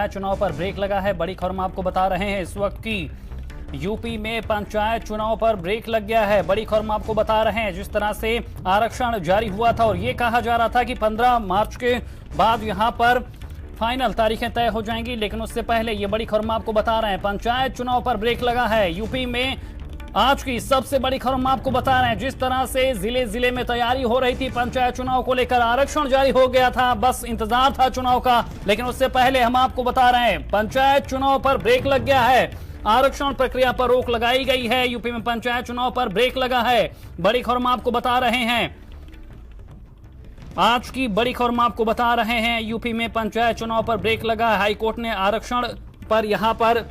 चुनाव पर ब्रेक लगा है। बड़ी खबर हम आपको बता रहे हैं इस वक्त की यूपी में पंचायत चुनाव पर ब्रेक लग गया है। बड़ी खबर हम आपको बता रहे हैं जिस तरह से आरक्षण जारी हुआ था और ये कहा जा रहा था कि 15 मार्च के बाद यहां पर फाइनल तारीखें तय हो जाएंगी, लेकिन उससे पहले ये बड़ी खबर हम आपको बता रहे हैं पंचायत चुनाव पर ब्रेक लगा है। यूपी में आज की सबसे बड़ी खबर हम आपको बता रहे हैं जिस तरह से जिले जिले में तैयारी हो रही थी पंचायत चुनाव को लेकर, आरक्षण जारी हो गया था, बस इंतजार था चुनाव का, लेकिन उससे पहले हम आपको बता रहे हैं पंचायत चुनाव पर ब्रेक लग गया है। आरक्षण प्रक्रिया पर रोक लगाई गई है। यूपी में पंचायत चुनाव पर ब्रेक लगा है। बड़ी खबर हम आपको बता रहे हैं, आज की बड़ी खबर हम आपको बता रहे हैं यूपी में पंचायत चुनाव पर ब्रेक लगा है। हाईकोर्ट ने आरक्षण पर यहां पर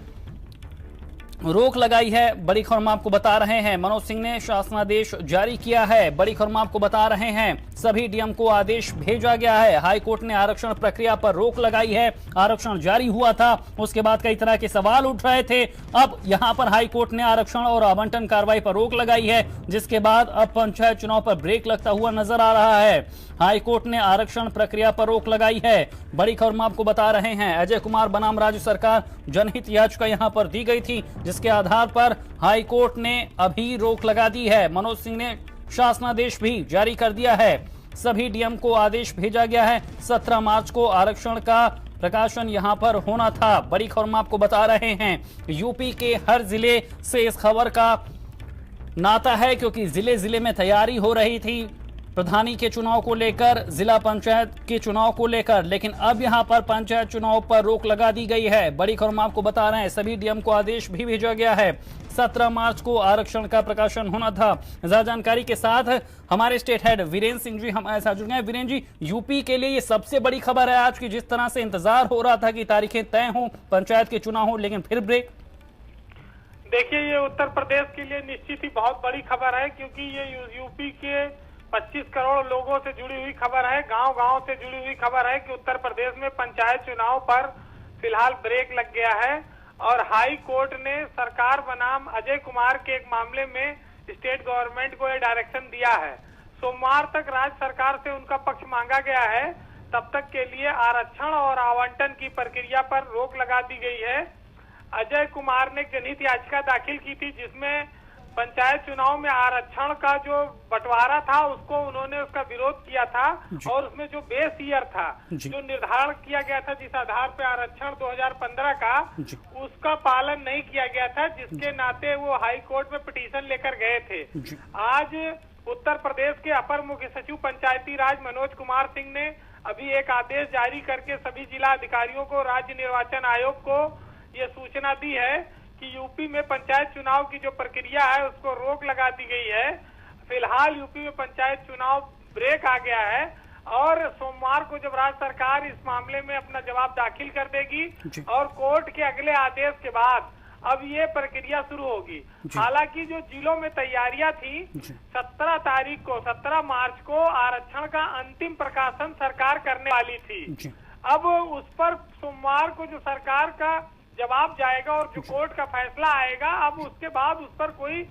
रोक लगाई है। बड़ी खबर हम आपको बता रहे हैं मनोज सिंह ने शासनादेश जारी किया है। बड़ी खबर हम आपको बता रहे हैं सभी डीएम को आदेश भेजा गया है। हाईकोर्ट ने आरक्षण प्रक्रिया पर रोक लगाई है। आरक्षण जारी हुआ था, उसके बाद कई तरह के सवाल उठ रहे थे। अब यहां पर हाईकोर्ट ने आरक्षण और आवंटन कार्रवाई पर रोक लगाई है, जिसके बाद अब पंचायत चुनाव पर ब्रेक लगता हुआ नजर आ रहा है। हाईकोर्ट ने आरक्षण प्रक्रिया पर रोक लगाई है। बड़ी खबर हम आपको बता रहे हैं अजय कुमार बनाम राज्य सरकार जनहित याचिका यहां पर दी गई थी, जिसके आधार पर हाईकोर्ट ने अभी रोक लगा दी है। मनोज सिंह ने शासनादेश भी जारी कर दिया है। सभी डीएम को आदेश भेजा गया है। 17 मार्च को आरक्षण का प्रकाशन यहां पर होना था। बड़ी खबर हम आपको बता रहे हैं यूपी के हर जिले से इस खबर का नाता है, क्योंकि जिले जिले में तैयारी हो रही थी प्रधानी के चुनाव को लेकर, जिला पंचायत के चुनाव को लेकर, लेकिन अब यहां पर पंचायत चुनाव पर रोक लगा दी गई है। बड़ी खबर हम आपको बता रहे हैं सभी डीएम को आदेश भी भेजा गया है। 17 मार्च को आरक्षण का प्रकाशन होना था। ज्यादा जानकारी के साथ हमारे स्टेट हेड वीरेंद्र सिंह जी हमारे साथ जुड़ गए। वीरेंद्र जी, यूपी के लिए ये सबसे बड़ी खबर है आज की, जिस तरह से इंतजार हो रहा था कि तारीखें तय हों, पंचायत के चुनाव हो, लेकिन फिर ब्रेक। देखिए, ये उत्तर प्रदेश के लिए निश्चित ही बहुत बड़ी खबर है, क्योंकि ये यूपी के 25 करोड़ लोगों से जुड़ी हुई खबर है, गांव-गांव से जुड़ी हुई खबर है कि उत्तर प्रदेश में पंचायत चुनाव पर फिलहाल ब्रेक लग गया है। और हाई कोर्ट ने सरकार बनाम अजय कुमार के एक मामले में स्टेट गवर्नमेंट को यह डायरेक्शन दिया है। सोमवार तक राज्य सरकार से उनका पक्ष मांगा गया है। तब तक के लिए आरक्षण और आवंटन की प्रक्रिया पर रोक लगा दी गई है। अजय कुमार ने जनहित याचिका दाखिल की थी, जिसमें पंचायत चुनाव में आरक्षण का जो बंटवारा था उसको उन्होंने उसका विरोध किया था, और उसमें जो बेस ईयर था, जो निर्धारण किया गया था जिस आधार पे आरक्षण 2015 का, उसका पालन नहीं किया गया था, जिसके नाते वो हाई कोर्ट में पिटीशन लेकर गए थे। आज उत्तर प्रदेश के अपर मुख्य सचिव पंचायती राज मनोज कुमार सिंह ने अभी एक आदेश जारी करके सभी जिला अधिकारियों को, राज्य निर्वाचन आयोग को ये सूचना दी है कि यूपी में पंचायत चुनाव की जो प्रक्रिया है उसको रोक लगा दी गई है। फिलहाल यूपी में पंचायत चुनाव ब्रेक आ गया है, और सोमवार को जब राज्य सरकार इस मामले में अपना जवाब दाखिल कर देगी और कोर्ट के अगले आदेश के बाद अब ये प्रक्रिया शुरू होगी। हालांकि जो जिलों में तैयारियां थी, 17 मार्च को आरक्षण का अंतिम प्रकाशन सरकार करने वाली थी। अब उस पर सोमवार को जो सरकार का जवाब जाएगा और जो कोर्ट का फैसला आएगा, अब उसके बाद उस पर कोई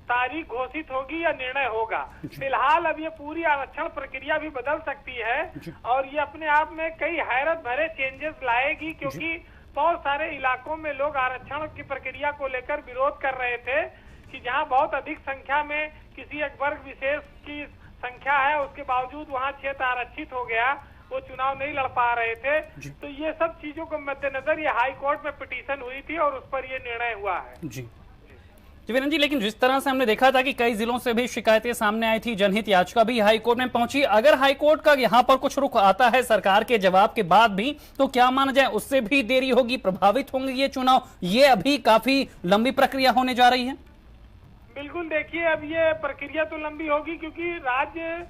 तारीख घोषित होगी या निर्णय होगा। फिलहाल अब ये पूरी आरक्षण प्रक्रिया भी बदल सकती है, और ये अपने आप में कई हैरत भरे चेंजेस लाएगी, क्योंकि बहुत सारे इलाकों में लोग आरक्षण की प्रक्रिया को लेकर विरोध कर रहे थे कि जहां बहुत अधिक संख्या में किसी एक वर्ग विशेष की संख्या है, उसके बावजूद वहां क्षेत्र आरक्षित हो गया, वो चुनाव नहीं लड़ पा रहे थे। तो ये सब चीजों को मद्देनजर ये हाई कोर्ट में पिटीशन हुई थी और उस पर ये निर्णय हुआ है। जी वीरेंद्र जी, लेकिन जिस तरह से हमने देखा था कि कई जिलों से भी शिकायतें सामने आई थी, जनहित याचिका भी हाई कोर्ट में पहुंची। अगर हाई कोर्ट का यहाँ पर कुछ रुख आता है सरकार के जवाब के बाद भी, तो क्या माना जाए उससे भी देरी होगी, प्रभावित होंगे ये चुनाव? ये अभी काफी लंबी प्रक्रिया होने जा रही है। बिल्कुल, देखिए, अब ये प्रक्रिया तो लंबी होगी, क्योंकि राज्य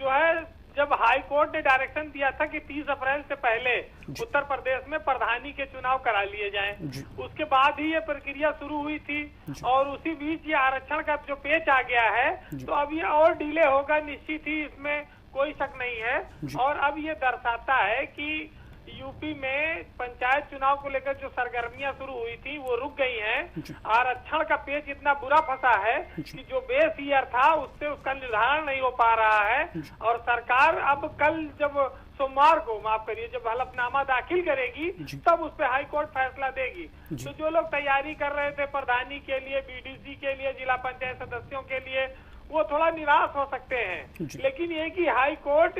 जो है, जब हाई कोर्ट ने डायरेक्शन दिया था कि 30 अप्रैल से पहले उत्तर प्रदेश में प्रधानी के चुनाव करा लिए जाएं, उसके बाद ही ये प्रक्रिया शुरू हुई थी, और उसी बीच ये आरक्षण का जो पेच आ गया है, तो अब ये और डिले होगा निश्चित ही, इसमें कोई शक नहीं है। और अब ये दर्शाता है कि यूपी में पंचायत चुनाव को लेकर जो सरगर्मियां शुरू हुई थी वो रुक गई हैं। आरक्षण का पेच इतना बुरा फंसा है कि जो बेस ईयर था उससे उसका निर्धारण नहीं हो पा रहा है, और सरकार अब कल जब सोमवार को, माफ करिए, जब हलफनामा दाखिल करेगी तब उस पर हाई कोर्ट फैसला देगी। तो जो लोग तैयारी कर रहे थे प्रधानी के लिए, बीडीसी के लिए, जिला पंचायत सदस्यों के लिए, वो थोड़ा निराश हो सकते हैं। लेकिन ये कि हाई कोर्ट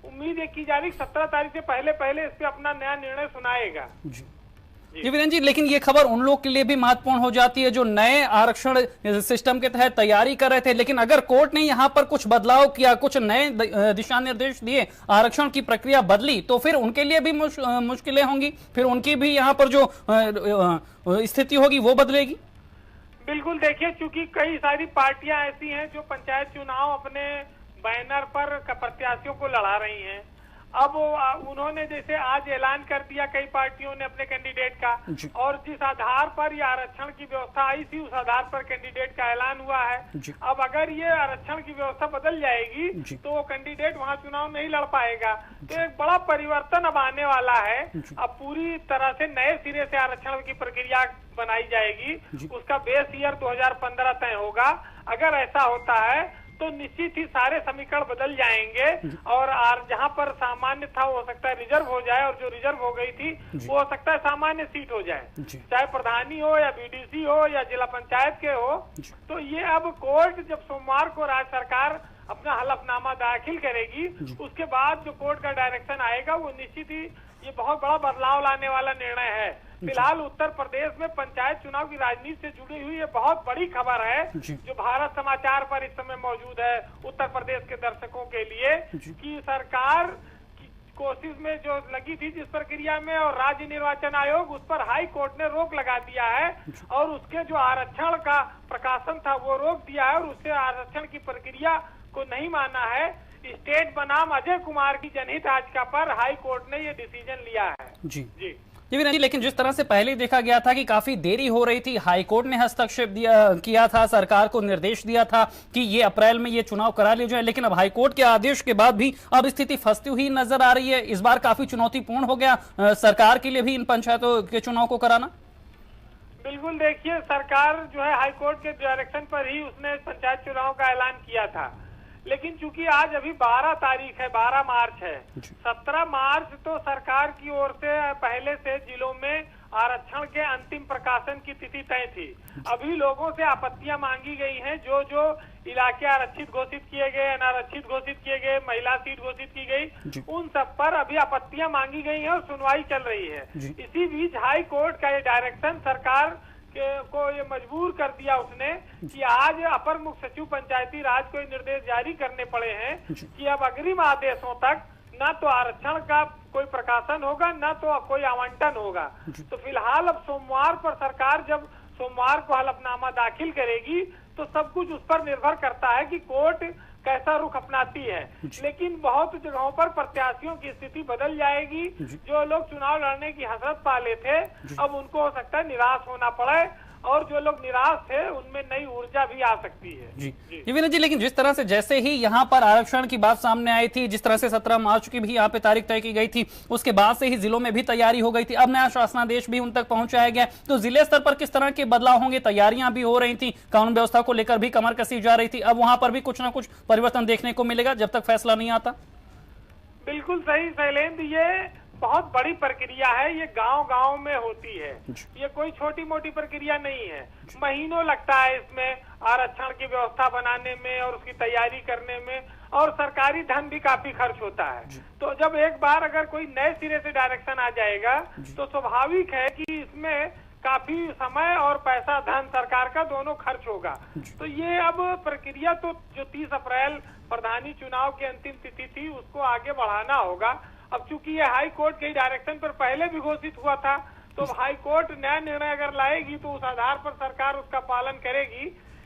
उम्मीद है की जा रही 17 तारीख से पहले इस पे अपना नया निर्णय सुनाएगा। जी वीरेंद्र जी, लेकिन ये खबर उन लोग के लिए भी महत्वपूर्ण हो जाती है जो नए आरक्षण सिस्टम के तहत तैयारी कर रहे थे, लेकिन अगर कोर्ट ने यहाँ पर कुछ बदलाव किया, कुछ नए दिशा निर्देश दिए, आरक्षण की प्रक्रिया बदली, तो फिर उनके लिए भी मुश्किलें होंगी, फिर उनकी भी यहाँ पर जो स्थिति होगी वो बदलेगी। बिल्कुल, देखिए, चूंकि कई सारी पार्टियां ऐसी हैं जो पंचायत चुनाव अपने बैनर पर प्रत्याशियों को लड़ा रही हैं। अब उन्होंने जैसे आज ऐलान कर दिया कई पार्टियों ने अपने कैंडिडेट का, और जिस आधार पर ये आरक्षण की व्यवस्था आई थी उस आधार पर कैंडिडेट का ऐलान हुआ है। अब अगर ये आरक्षण की व्यवस्था बदल जाएगी तो वो कैंडिडेट वहाँ चुनाव नहीं लड़ पाएगा। तो एक बड़ा परिवर्तन अब आने वाला है। अब पूरी तरह से नए सिरे से आरक्षण की प्रक्रिया बनाई जाएगी, उसका बेस ईयर 2015 तय होगा। अगर ऐसा होता है तो निश्चित ही सारे समीकरण बदल जाएंगे, और जहां पर सामान्य था वो हो सकता है रिजर्व हो जाए, और जो रिजर्व हो गई थी वो हो सकता है सामान्य सीट हो जाए, चाहे प्रधानी हो या बीडीसी हो या जिला पंचायत के हो। तो ये अब कोर्ट जब सोमवार को राज्य सरकार अपना हलफनामा दाखिल करेगी, उसके बाद जो कोर्ट का डायरेक्शन आएगा वो निश्चित ही ये बहुत बड़ा बदलाव लाने वाला निर्णय है। फिलहाल उत्तर प्रदेश में पंचायत चुनाव की राजनीति से जुड़ी हुई ये बहुत बड़ी खबर है जो भारत समाचार पर इस समय मौजूद है उत्तर प्रदेश के दर्शकों के लिए, कि सरकार की कोशिश में जो लगी थी जिस प्रक्रिया में, और राज्य निर्वाचन आयोग उस पर हाई कोर्ट ने रोक लगा दिया है, और उसके जो आरक्षण का प्रकाशन था वो रोक दिया है, और उससे आरक्षण की प्रक्रिया को नहीं माना है। स्टेट बनाम अजय कुमार की जनहित याचिका पर हाई कोर्ट ने ये डिसीजन लिया है। जी वीरेंद्र जी, लेकिन जिस तरह से पहले देखा गया था कि काफी देरी हो रही थी, हाईकोर्ट ने हस्तक्षेप किया था, सरकार को निर्देश दिया था कि ये अप्रैल में ये चुनाव करा लिया जाए, लेकिन अब हाईकोर्ट के आदेश के बाद भी अब स्थिति फंसती हुई नजर आ रही है। इस बार काफी चुनौतीपूर्ण हो गया सरकार के लिए भी इन पंचायतों के चुनाव को कराना। बिल्कुल, देखिए, सरकार जो है हाईकोर्ट के डायरेक्शन पर ही उसने पंचायत चुनाव का ऐलान किया था, लेकिन चूंकि आज अभी 12 तारीख है, 12 मार्च है, 17 मार्च तो सरकार की ओर से पहले से जिलों में आरक्षण के अंतिम प्रकाशन की तिथि तय थी। अभी लोगों से आपत्तियां मांगी गई हैं, जो जो इलाके आरक्षित घोषित किए गए, अनारक्षित घोषित किए गए, महिला सीट घोषित की गई, उन सब पर अभी आपत्तियां मांगी गई हैं और सुनवाई चल रही है। इसी बीच हाई कोर्ट का ये डायरेक्शन सरकार को ये मजबूर कर दिया उसने कि आज अपर मुख्य सचिव पंचायती राज को निर्देश जारी करने पड़े हैं कि अब अग्रिम आदेशों तक न तो आरक्षण का कोई प्रकाशन होगा, न तो कोई आवंटन होगा। तो फिलहाल अब सोमवार पर सरकार जब सोमवार को हलफनामा दाखिल करेगी तो सब कुछ उस पर निर्भर करता है कि कोर्ट कैसा रुख अपनाती है। लेकिन बहुत जगहों पर प्रत्याशियों की स्थिति बदल जाएगी। जो लोग चुनाव लड़ने की हसरत पाले थे अब उनको हो सकता है निराश होना पड़े, और जो लोग निराश थे उनमें नई ऊर्जा भी आ सकती है। जी विनोद जी, लेकिन जिस तरह से जैसे ही यहाँ पर आरक्षण की बात सामने आई थी, जिस तरह से 17 मार्च की भी यहाँ पे तारीख तय की गई थी, उसके बाद से ही जिलों में भी तैयारी हो गई थी, अब नया शासनादेश भी उन तक पहुंचाया गया, तो जिले स्तर पर किस तरह के बदलाव होंगे? तैयारियां भी हो रही थी, कानून व्यवस्था को लेकर भी कमर कसी जा रही थी, अब वहां पर भी कुछ ना कुछ परिवर्तन देखने को मिलेगा जब तक फैसला नहीं आता। बिल्कुल सही शैलेंद्र, ये बहुत बड़ी प्रक्रिया है, ये गांव-गांव में होती है, ये कोई छोटी मोटी प्रक्रिया नहीं है। महीनों लगता है इसमें आरक्षण की व्यवस्था बनाने में और उसकी तैयारी करने में, और सरकारी धन भी काफी खर्च होता है। तो जब एक बार अगर कोई नए सिरे से डायरेक्शन आ जाएगा तो स्वाभाविक है कि इसमें काफी समय और पैसा, धन सरकार का दोनों खर्च होगा। तो ये अब प्रक्रिया तो जो 30 अप्रैल प्रधानी चुनाव की अंतिम तिथि थी उसको आगे बढ़ाना होगा। अब चूंकि ये हाई कोर्ट के डायरेक्शन पर पहले भी घोषित हुआ था, तो हाई कोर्ट नया निर्णय अगर लाएगी तो उस आधार पर सरकार उसका पालन करेगी।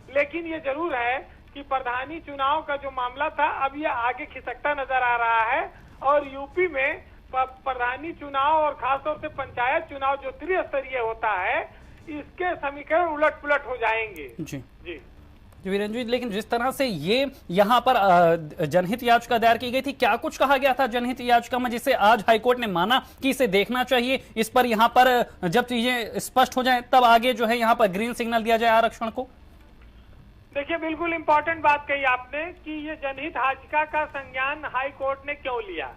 लेकिन ये जरूर है कि प्रधानी चुनाव का जो मामला था अब ये आगे खिसकता नजर आ रहा है, और यूपी में प्रधानी चुनाव और खासतौर से पंचायत चुनाव जो त्रिस्तरीय होता है, इसके समीकरण उलट पुलट हो जाएंगे। जी वीरेंद्र जी, लेकिन जिस तरह से ये यहाँ पर जनहित याचिका दायर की गई थी, क्या कुछ कहा गया था जनहित याचिका में जिसे आज हाईकोर्ट ने माना कि इसे देखना चाहिए, इस पर यहाँ पर जब चीजें स्पष्ट हो जाएं तब आगे जो है यहाँ पर ग्रीन सिग्नल दिया जाए आरक्षण को? देखिए, बिल्कुल इम्पोर्टेंट बात कही आपने कि ये जनहित याचिका का संज्ञान हाई कोर्ट ने क्यों लिया।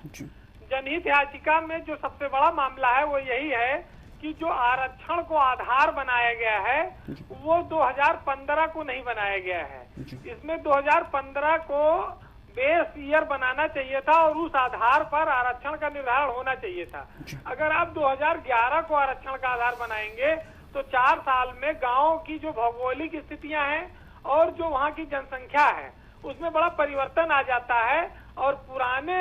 जनहित याचिका में जो सबसे बड़ा मामला है वो यही है कि जो आरक्षण को आधार बनाया गया है वो 2015 को नहीं बनाया गया है। इसमें 2015 को बेस ईयर बनाना चाहिए था और उस आधार पर आरक्षण का निर्धारण होना चाहिए था। अगर आप 2011 को आरक्षण का आधार बनाएंगे तो 4 साल में गांव की जो भौगोलिक स्थितियां हैं और जो वहां की जनसंख्या है उसमें बड़ा परिवर्तन आ जाता है और पुराने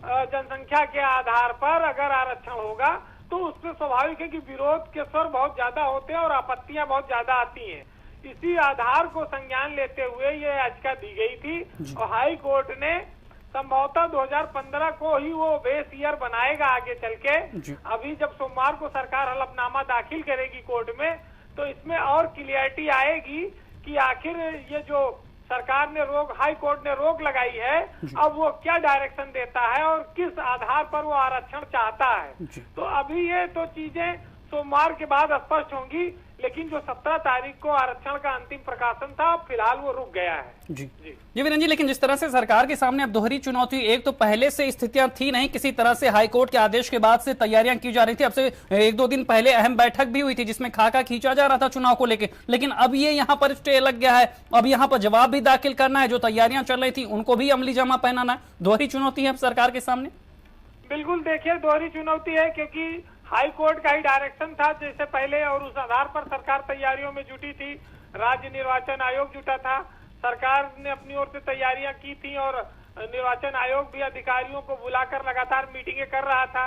जनसंख्या के आधार पर अगर आरक्षण होगा तो उसमें स्वाभाविक है कि विरोध के स्वर बहुत ज्यादा होते हैं और आपत्तियां बहुत ज्यादा आती हैं। इसी आधार को संज्ञान लेते हुए ये याचिका दी गई थी और हाई कोर्ट ने संभवतः 2015 को ही वो बेस ईयर बनाएगा आगे चल के। अभी जब सोमवार को सरकार हलफनामा दाखिल करेगी कोर्ट में तो इसमें और क्लियरिटी आएगी कि आखिर ये जो सरकार ने हाई कोर्ट ने रोक लगाई है अब वो क्या डायरेक्शन देता है और किस आधार पर वो आरक्षण चाहता है। तो अभी ये तो चीजें सोमवार के बाद स्पष्ट होंगी, लेकिन जो 17 तारीख को आरक्षण का अंतिम प्रकाशन था फिलहाल वो रुक गया है। जी वीरेंद्र जी, लेकिन जिस तरह से सरकार के सामने अब दोहरी चुनौती, एक तो पहले से स्थितियां थी नहीं, किसी तरह से हाई कोर्ट के आदेश के बाद से तैयारियां की जा रही थी। अब से 1-2 दिन पहले अहम बैठक भी हुई थी जिसमें खाका खींचा जा रहा था चुनाव को लेकर, लेकिन अब ये यहाँ पर स्टे लग गया है। अब यहाँ पर जवाब भी दाखिल करना है, जो तैयारियां चल रही थी उनको भी अमली जामा पहनाना है। दोहरी चुनौती है अब सरकार के सामने। बिल्कुल, देखिए दोहरी चुनौती है क्योंकि हाई कोर्ट का ही डायरेक्शन था जैसे पहले और उस आधार पर सरकार तैयारियों में जुटी थी। राज्य निर्वाचन आयोग जुटा था, सरकार ने अपनी ओर से तैयारियां की थी और निर्वाचन आयोग भी अधिकारियों को बुलाकर लगातार मीटिंगें कर रहा था।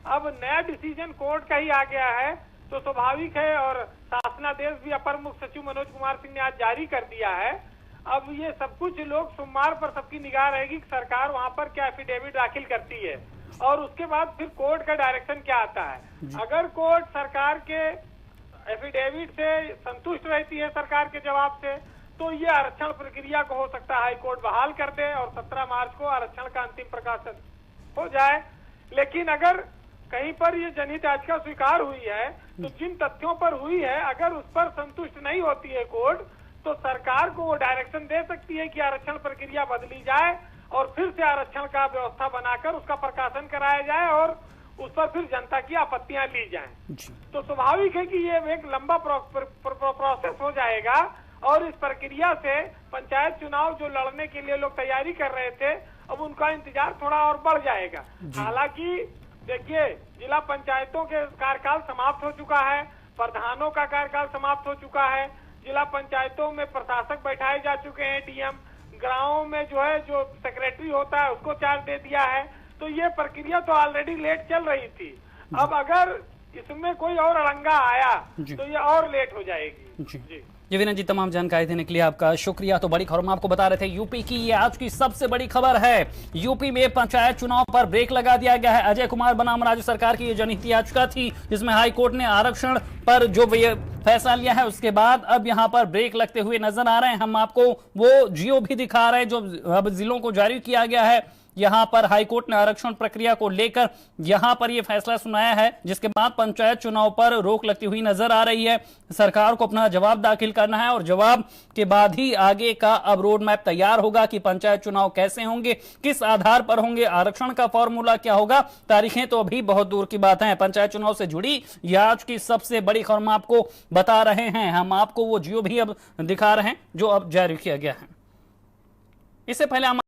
अब नया डिसीजन कोर्ट का ही आ गया है तो स्वाभाविक है और शासनादेश भी अपर मुख्य सचिव मनोज कुमार सिंह ने आज जारी कर दिया है। अब ये सब कुछ लोग सोमवार पर सबकी निगाह रहेगी कि सरकार वहां पर क्या एफिडेविट दाखिल करती है और उसके बाद फिर कोर्ट का डायरेक्शन क्या आता है। अगर कोर्ट सरकार के एफिडेविट से संतुष्ट रहती है, सरकार के जवाब से, तो ये आरक्षण प्रक्रिया को हो सकता है हाई कोर्ट बहाल कर दे और 17 मार्च को आरक्षण का अंतिम प्रकाशन हो जाए। लेकिन अगर कहीं पर ये जनहित याचिका स्वीकार हुई है तो जिन तथ्यों पर हुई है अगर उस पर संतुष्ट नहीं होती है कोर्ट तो सरकार को वो डायरेक्शन दे सकती है कि आरक्षण प्रक्रिया बदली जाए और फिर से आरक्षण का व्यवस्था बनाकर उसका प्रकाशन कराया जाए और उस पर फिर जनता की आपत्तियां ली जाएं। तो स्वाभाविक है कि ये एक लंबा प्रोसेस हो जाएगा और इस प्रक्रिया से पंचायत चुनाव जो लड़ने के लिए लोग तैयारी कर रहे थे अब उनका इंतजार थोड़ा और बढ़ जाएगा। हालांकि देखिए जिला पंचायतों के कार्यकाल समाप्त हो चुका है, प्रधानों का कार्यकाल समाप्त हो चुका है, जिला पंचायतों में प्रशासक बैठाए जा चुके हैं, डीएम, गाँव में जो है जो सेक्रेटरी होता है उसको चार्ज दे दिया है। तो ये प्रक्रिया तो ऑलरेडी लेट चल रही थी, अब अगर इसमें कोई और अड़ंगा आया तो ये और लेट हो जाएगी। जी वीरेंद्र जी, तमाम जानकारी देने के लिए आपका शुक्रिया। तो बड़ी खबर हम आपको बता रहे थे, यूपी की ये आज की सबसे बड़ी खबर है। यूपी में पंचायत चुनाव पर ब्रेक लगा दिया गया है। अजय कुमार बनाम राज्य सरकार की ये जनहित याचिका थी जिसमें हाई कोर्ट ने आरक्षण पर जो फैसला लिया है उसके बाद अब यहां पर ब्रेक लगते हुए नजर आ रहे हैं। हम आपको वो जियो भी दिखा रहे हैं जो अब जिलों को जारी किया गया है। यहां पर हाईकोर्ट ने आरक्षण प्रक्रिया को लेकर यहां पर यह फैसला सुनाया है जिसके बाद पंचायत चुनाव पर रोक लगती हुई नजर आ रही है। सरकार को अपना जवाब दाखिल करना है और जवाब के बाद ही आगे का अब रोड मैप तैयार होगा कि पंचायत चुनाव कैसे होंगे, किस आधार पर होंगे, आरक्षण का फॉर्मूला क्या होगा। तारीखें तो अभी बहुत दूर की बात है। पंचायत चुनाव से जुड़ी यह आज की सबसे बड़ी खबर हम आपको बता रहे हैं। हम आपको वो जियो भी अब दिखा रहे हैं जो अब जारी किया गया है। इससे पहले